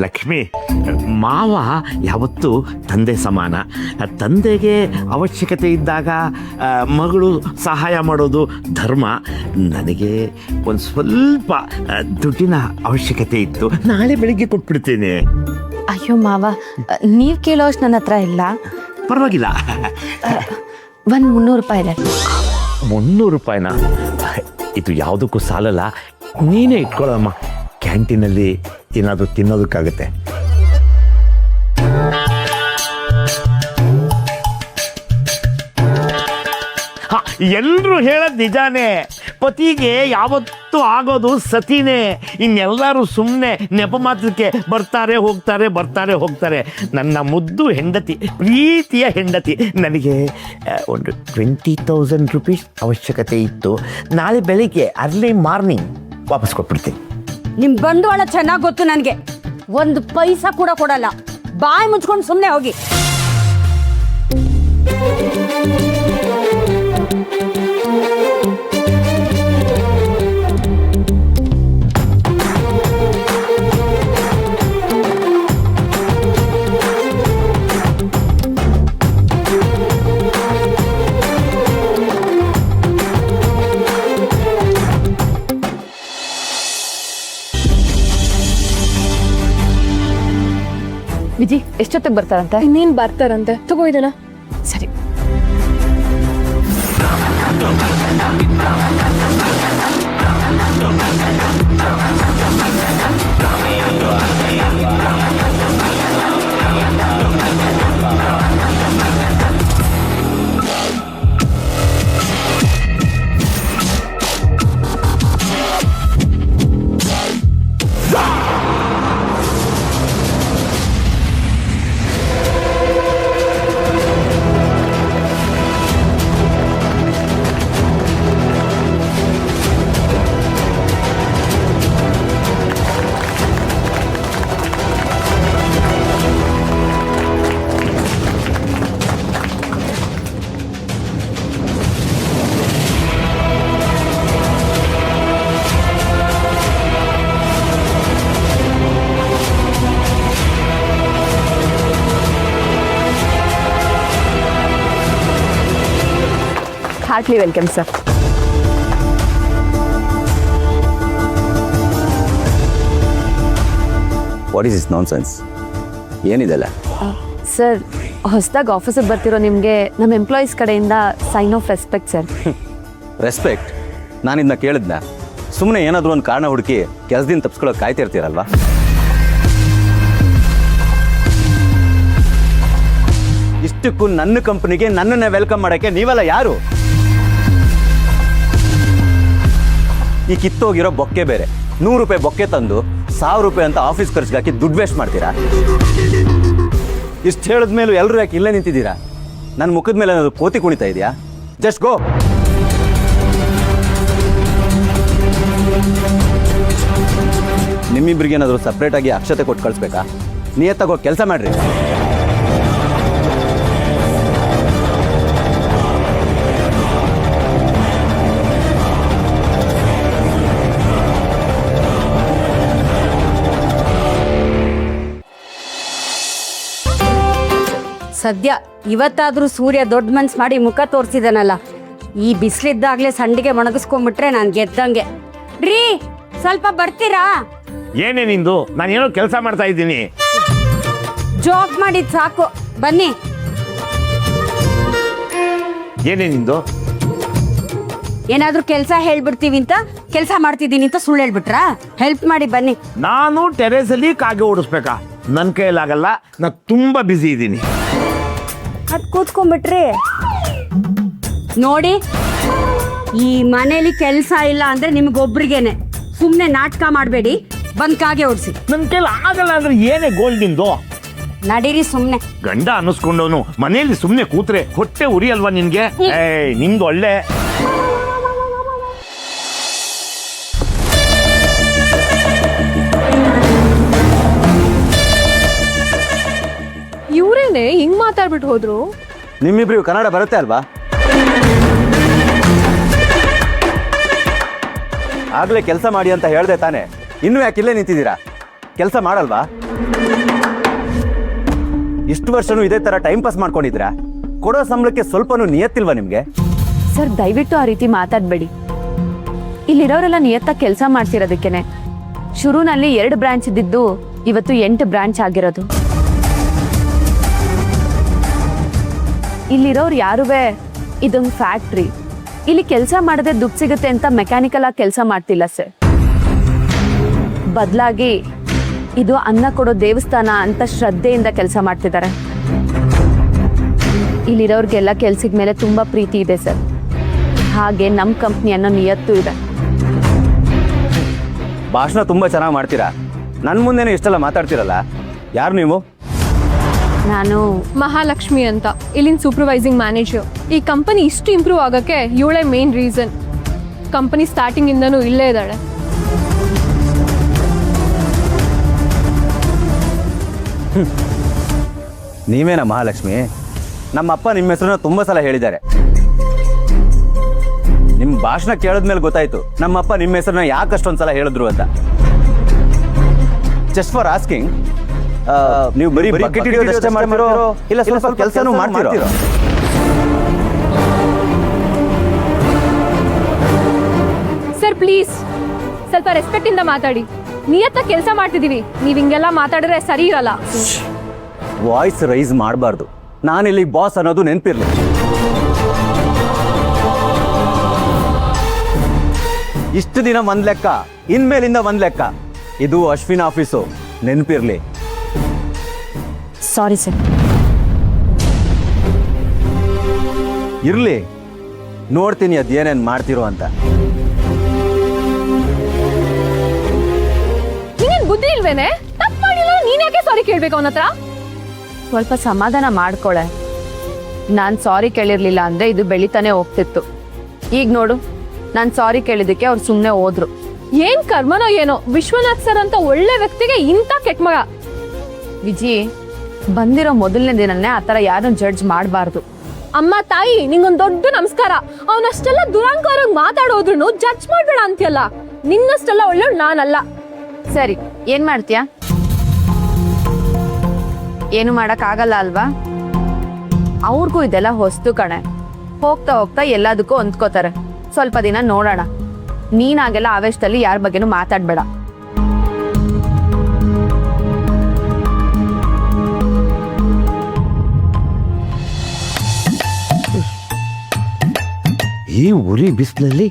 ಲಕ್ಷ್ಮಿ, ಮಾವ ಯಾವತ್ತೂ ತಂದೆ ಸಮಾನ. ತಂದೆಗೆ ಅವಶ್ಯಕತೆ ಇದ್ದಾಗ ಮಗಳು ಸಹಾಯ ಮಾಡೋದು ಧರ್ಮ. ನನಗೆ ಒಂದು ಸ್ವಲ್ಪ ದುಡ್ಡಿನ ಅವಶ್ಯಕತೆ ಇತ್ತು, ನಾಳೆ ಬೆಳಿಗ್ಗೆ ಕೊಟ್ಬಿಡ್ತೇನೆ. ಅಯ್ಯೋ ಮಾವ, ನೀವು ಕೇಳೋಷ್ಟು ನನ್ನ ಹತ್ರ ಇಲ್ಲ. ಪರವಾಗಿಲ್ಲ. ಒಂದು 300 ರೂಪಾಯಿ ಇದೆ. 300 ರೂಪಾಯಿನ? ಇದು ಯಾವುದಕ್ಕೂ ಸಾಲಲ್ಲ, ನೀನೇ ಇಟ್ಕೊಳ್ಳಮ್ಮ. ಕ್ಯಾಂಟೀನಲ್ಲಿ ಏನಾದರೂ ತಿನ್ನೋದಕ್ಕಾಗತ್ತೆ. ಎಲ್ಲರೂ ಹೇಳೋದು ನಿಜಾನೇ, ಪತಿಗೆ ಯಾವತ್ತೂ ಆಗೋದು ಸತಿನೇ. ಇನ್ನೆಲ್ಲರೂ ಸುಮ್ಮನೆ ನೆಪ ಮಾತ್ರಕ್ಕೆ ಬರ್ತಾರೆ ಹೋಗ್ತಾರೆ. ನನ್ನ ಮುದ್ದು ಹೆಂಡತಿ, ಪ್ರೀತಿಯ ಹೆಂಡತಿ, ನನಗೆ ಒಂದು 20,000 ರೂಪೀಸ್ ಅವಶ್ಯಕತೆ ಇತ್ತು. ನಾಳೆ ಬೆಳಿಗ್ಗೆ ಅರ್ಲಿ ಮಾರ್ನಿಂಗ್ ವಾಪಸ್ ಕೊಟ್ಬಿಡ್ತೀನಿ. ನಿಮ್ ಬಂಡವಾಳ ಚೆನ್ನಾಗಿ ಗೊತ್ತು ನನಗೆ. ಒಂದು ಪೈಸಾ ಕೂಡ ಕೊಡಲ್ಲ. ಬಾಯಿ ಮುಚ್ಕೊಂಡು ಸುಮ್ಮನೆ ಹೋಗಿ. ವಿಜಿ, ಎಷ್ಟೊತ್ತಿಗೆ ಬರ್ತಾರಂತೆ? ಇನ್ನೇನು ಬರ್ತಾರಂತೆ, ತಗೋ ಇದನ್ನ. ಸರಿ. Heartily welcome sir. What is this nonsense? ಏನಿದೆಲ್ಲ? ಸರ್, ಹೊಸದಾಗಿ ಆಫೀಸಿಗೆ ಬರ್ತಿರೋ ನಿಮಗೆ ನಮ್ಮ ಎಂಪ್ಲಾಯೀಸ್ ಕಡೆಯಿಂದ sign of respect sir. Respect? ನಾನು ಇದನ್ನ ಕೇಳಿದ್ನ? ಸುಮ್ಮನೆ ಏನಾದರೂ ಒಂದು ಕಾರಣ ಹುಡುಕಿ ಕೆಲಸದಿಂದ ತಪ್ಪಿಸ್ಕೊಳ್ಳೋಕೆ ಕಾಯ್ತಿರ್ತೀರಲ್ವಾ? ಇಷ್ಟಕ್ಕೂ ನನ್ನ ಕಂಪ್ನಿಗೆ ನನ್ನನ್ನೇ ವೆಲ್ಕಮ್ ಮಾಡೋಕ್ಕೆ ನೀವೆಲ್ಲ ಯಾರು? ಈ ಕಿತ್ತೋಗಿರೋ ಬೊಕ್ಕೆ ಬೇರೆ. 100 ರೂಪಾಯಿ ಬೊಕ್ಕೆ ತಂದು 1000 ರೂಪಾಯಿ ಅಂತ ಆಫೀಸ್ ಖರ್ಚಿಗೆ ಹಾಕಿ ದುಡ್ಡು ವೇಸ್ಟ್ ಮಾಡ್ತೀರಾ? ಇಷ್ಟು ಹೇಳಿದ ಮೇಲೂ ಎಲ್ಲರೂ ಯಾಕೆ ಇಲ್ಲೇ ನಿಂತಿದ್ದೀರಾ? ನನ್ನ ಮುಖದ ಮೇಲೆ ಏನಾದರೂ ಕೋತಿ ಕುಣಿತಾ ಇದೆಯಾ? Just go. ನಿಮ್ಮಿಬ್ರಿಗೆ ಏನಾದರೂ ಸಪ್ರೇಟಾಗಿ ಅಕ್ಷತೆ ಕೊಟ್ಟು ಕಳಿಸ್ಬೇಕಾ? ನಿಯತ್ತಾಗಿ ಕೆಲಸ ಮಾಡ್ರಿ. ಸದ್ಯ ಇವತ್ತಾದ್ರೂ ಸೂರ್ಯ ದೊಡ್ಡ ಮನ್ಸು ಮಾಡಿ ಮುಖ ತೋರಿಸಿದಾನಲ್ಲ. ಈ ಬಿಸಿಲಿದ್ದಾಗಲೇ ಸಂಡಿಗೆ ಒಣಗಿಸ್ಕೊಂಡ್ಬಿಟ್ರೆ ನಾನು ಗೆದ್ದಂಗೆ. ರೀ, ಸ್ವಲ್ಪ ಬರ್ತೀರಾ? ಏನೇ ನಿಂದು? ನಾನೇನೋ ಕೆಲಸ ಮಾಡ್ತಾ ಇದ್ದೀನಿ. ಜೋಕ್ ಮಾಡಿದ್ ಸಾಕು, ಬನ್ನಿ. ಏನೇ ನಿಂದು? ಏನಾದ್ರೂ ಕೆಲಸ ಹೇಳ್ಬಿಡ್ತೀವಿ ಅಂತ ಕೆಲಸ ಮಾಡ್ತಿದ್ದೀನಿ ಅಂತ ಸುಳ್ಳು ಹೇಳ್ಬಿಟ್ರಾ? ಹೆಲ್ಪ್ ಮಾಡಿ ಬನ್ನಿ. ನಾನು ಟೆರೇಸಲ್ಲಿ ಕಾಗೆ ಓಡಿಸ್ಬೇಕಾ? ನನ್ನ ಕೈಯಲ್ಲಾಗಲ್ಲ, ನಾನು ತುಂಬಾ ಬ್ಯುಸಿ ಇದ್ದೀನಿ. ಅದ್ ಕೂತ್ಕೊಂಡ್ಬಿಟ್ರಿ. ನೋಡಿ, ಈ ಮನೇಲಿ ಕೆಲಸ ಇಲ್ಲ ಅಂದ್ರೆ ನಿಮ್ಗೊಬ್ರಿಗೇನೆ. ಸುಮ್ಮನೆ ನಾಟಕ ಮಾಡಬೇಡಿ, ಬಂದ್ ಕಾಗೆ ಓಡಿಸಿ. ನನ್ನ ಕೈಲಿ ಆಗಲ್ಲ ಅಂದ್ರೆ ಏನೇ ಗೋಲ್ ನಿಂದು? ನಡೀರಿ ಸುಮ್ಮನೆ. ಗಂಡ ಅನ್ನಿಸ್ಕೊಂಡವನು ಮನೆಯಲ್ಲಿ ಸುಮ್ಮನೆ ಕೂತ್ರೆ ಹೊಟ್ಟೆ ಉರಿ ಅಲ್ವಾ ನಿನ್ಗೆ? ನಿಮ್ದು ಒಳ್ಳೆ. ಇವರೇನೆ ಹಿಂಗ್ ಮಾತಾಡ್ಬಿಟ್ಟು ಹೋದ್ರು. ನಿಮ್ಮಿಬ್ರಿಗೂ ಕನ್ನಡ ಬರುತ್ತೆ ಅಲ್ವಾ? ಆಗ್ಲೇ ಕೆಲಸ ಮಾಡಿ ಅಂತ ಹೇಳ್ದೆ ತಾನೆ, ಇನ್ನೂ ಯಾಕೆ ಇಲ್ಲೇ ನಿಂತಿದ್ದೀರಾ? ಕೆಲಸ ಮಾಡಲ್ವಾ? ಇಷ್ಟು ವರ್ಷನೂ ಇದೇ ತರ ಟೈಮ್ ಪಾಸ್ ಮಾಡ್ಕೊಂಡಿದ್ರಾ? ಕೊಡೋ ಸಂಬಳಕ್ಕೆ ಸ್ವಲ್ಪನೂ ನಿಯತ್ತಿಲ್ವಾ ನಿಮ್ಗೆ? ಸರ್ ದಯವಿಟ್ಟು ಆ ರೀತಿ ಮಾತಾಡಬೇಡಿ. ಇಲ್ಲಿರೋರೆಲ್ಲ ನಿಯತ್ತಾಗಿ ಕೆಲಸ ಮಾಡ್ತಿರೋದಕ್ಕೇನೆ. ಶುರುನಲ್ಲಿ 2 ಬ್ರಾಂಚ್ ಇದ್ದಿದ್ದು ಇವತ್ತು 8 ಬ್ರಾಂಚ್ ಆಗಿರೋದು. ಇಲ್ಲಿರೋರು ಯಾರುವೆ ಇದೊಂದು ಫ್ಯಾಕ್ಟ್ರಿ, ಇಲ್ಲಿ ಕೆಲಸ ಮಾಡದೆ ದುಡ್ಡು ಸಿಗುತ್ತೆ ಅಂತ ಮೆಕ್ಯಾನಿಕಲ್ ಆಗಿ ಕೆಲಸ ಮಾಡ್ತಿಲ್ಲ ಸರ್. ಬದಲಾಗಿ ಇದು ಅನ್ನ ಕೊಡೋ ದೇವಸ್ಥಾನ ಅಂತ ಶ್ರದ್ಧೆಯಿಂದ ಕೆಲಸ ಮಾಡ್ತಿದ್ದಾರೆ. ಇಲ್ಲಿರೋರ್ಗೆಲ್ಲ ಕೆಲ್ಸದ ಮೇಲೆ ತುಂಬಾ ಪ್ರೀತಿ ಇದೆ ಸರ್. ಹಾಗೆ ನಮ್ಮ ಕಂಪ್ನಿ ಅನ್ನೋ ನಿಯತ್ತು ಇದೆ. ಭಾಷಣ ತುಂಬಾ ಚೆನ್ನಾಗಿ ಮಾಡ್ತೀರಾ. ನನ್ನ ಮುಂದೆನೇ ಇಷ್ಟೆಲ್ಲ ಮಾತಾಡ್ತಿರಲ್ಲ, ಯಾರು ನೀವು? ನಾನು ಮಹಾಲಕ್ಷ್ಮಿ ಅಂತ, ಇಲ್ಲಿನ ಸೂಪರ್ವೈಸಿಂಗ್ ಮ್ಯಾನೇಜರ್. ಈ ಕಂಪನಿ ಇಷ್ಟು ಇಂಪ್ರೂವ್ ಆಗೋಕ್ಕೆ ಇವಳೇ ಮೇನ್ ರೀಸನ್. ಕಂಪನಿ ಸ್ಟಾರ್ಟಿಂಗ್ ಇಂದನೂ ಇಲ್ಲೇ ಇದ್ದಾಳೆ. ನೀವೇನಾ ಮಹಾಲಕ್ಷ್ಮಿ? ನಮ್ಮಪ್ಪ ನಿಮ್ಮ ಹೆಸರನ್ನ ತುಂಬಾ ಸಲ ಹೇಳಿದ್ದಾರೆ. ನಿಮ್ಮ ಭಾಷಣ ಕೇಳಿದ್ಮೇಲೆ ಗೊತ್ತಾಯ್ತು ನಮ್ಮಪ್ಪ ನಿಮ್ಮ ಹೆಸರನ್ನ ಯಾಕೆ ಅಷ್ಟೊಂದ್ಸಲ ಹೇಳಿದ್ರು ಅಂತ. ಜಸ್ಟ್ ಫಾರ್ ಆಸ್ಕಿಂಗ್, ನೀವು ಬರೀ ಬಕೆಟ್ ಹಿಡಿಯೋದಷ್ಟೇ ಮಾಡ್ತಿರೋ ಇಲ್ಲ ಸ್ವಲ್ಪ ಕೆಲಸನೂ ಮಾಡ್ತಿರೋ? ಸರ್ ಪ್ಲೀಸ್ ಸ್ವಲ್ಪ ರೆಸ್ಪೆಕ್ಟ್ ಇಂದ ಮಾತಾಡಿ. ನಿಯತ್ತಾಗಿ ಕೆಲಸ ಮಾಡ್ತಿದೀವಿ, ನೀವ್ ಹಿಂಗೆಲ್ಲ ಮಾತಾಡಿದ್ರೆ ಸರಿ ಇರಲ್ಲ. ವಾಯ್ಸ್ ರೈಸ್ ಮಾಡಬಾರ್ದು. ನಾನಿಲ್ಲಿ ಬಾಸ್ ಅನ್ನೋದು ನೆನಪಿರ್ಲಿ. ಇಷ್ಟು ದಿನ ಒಂದ್ ಲೆಕ್ಕ, ಇನ್ಮೇಲಿಂದ ಒಂದ್ ಲೆಕ್ಕ. ಇದು ಅಶ್ವಿನ್ ಆಫೀಸು, ನೆನಪಿರ್ಲಿ. Sorry sir. ಇರ್ಲಿ, ನೋಡ್ತೀನಿ ಅದೇನೇನ್ ಮಾಡ್ತಿರೋ ಅಂತ. ನಿಂಗೇನ್ ಬುದ್ಧಿ ಇಲ್ವೇನೆ? ತಪ್ಪು ಮಾಡಿಲ್ಲ, ನೀನ್ ಯಾಕೆ ಸಾರಿ ಕೇಳ್ಬೇಕು ಅವನ ಹತ್ರ? ಸ್ವಲ್ಪ ಸಮಾಧಾನ ಮಾಡ್ಕೊಳೆ. ನಾನು ಸಾರಿ ಕೇಳಿರ್ಲಿಲ್ಲ ಅಂದ್ರೆ ಇದು ಬೆಳಿತಾನೆ ಹೋಗ್ತಿತ್ತು. ಈಗ ನೋಡು, ನಾನು ಸಾರಿ ಕೇಳಿದಕ್ಕೆ ಅವ್ರು ಸುಮ್ಮನೆ ಹೋದ್ರು. ಏನ್ ಕರ್ಮನೋ ಏನೋ, ವಿಶ್ವನಾಥ್ ಸರ್ ಅಂತ ಒಳ್ಳೆ ವ್ಯಕ್ತಿಗೆ ಇಂಥ ಕೆಟ್ಟ ಮಗ. ವಿಜಿ, ಬಂದಿರೋ ಮೊದಲನೇ ದಿನನೇ ಆ ಥರ ಯಾರನ್ನು ಜಡ್ಜ್ ಮಾಡಬಾರ್ದು. ಅಮ್ಮ ತಾಯಿ, ನಿಂಗೊಂದ್ ದೊಡ್ಡ ನಮಸ್ಕಾರ. ಅವನಷ್ಟೆಲ್ಲ ದುರಂಕಾರಾಗಿ ಮಾತಾಡೋದ್ರು ಜಡ್ಜ್ ಮಾಡ್ಬೇಡ ಅಂತೀಯಲ್ಲ. ನಿನ್ನಷ್ಟೆಲ್ಲ ಒಳ್ಳೆಯವ್ಳು ನಾನಲ್ಲ. ಸರಿ, ಏನ್ ಮಾಡ್ತೀಯಾ? ಏನು ಮಾಡಕ್ಕಾಗಲ್ಲ ಅಲ್ವಾ? ಅವ್ರಿಗೂ ಇದೆಲ್ಲ ಹೊಸ್ತು ಕಣೆ. ಹೋಗ್ತಾ ಹೋಗ್ತಾ ಎಲ್ಲದಕ್ಕೂ ಹೊಂದ್ಕೋತಾರೆ. ಸ್ವಲ್ಪ ದಿನ ನೋಡೋಣ. ನೀನಾಗೆಲ್ಲ ಆವೇಶದಲ್ಲಿ ಯಾರ ಬಗ್ಗೆನೂ ಮಾತಾಡ್ಬೇಡ. ಈ ಉರಿ ಬಿಸಿಲಲ್ಲಿ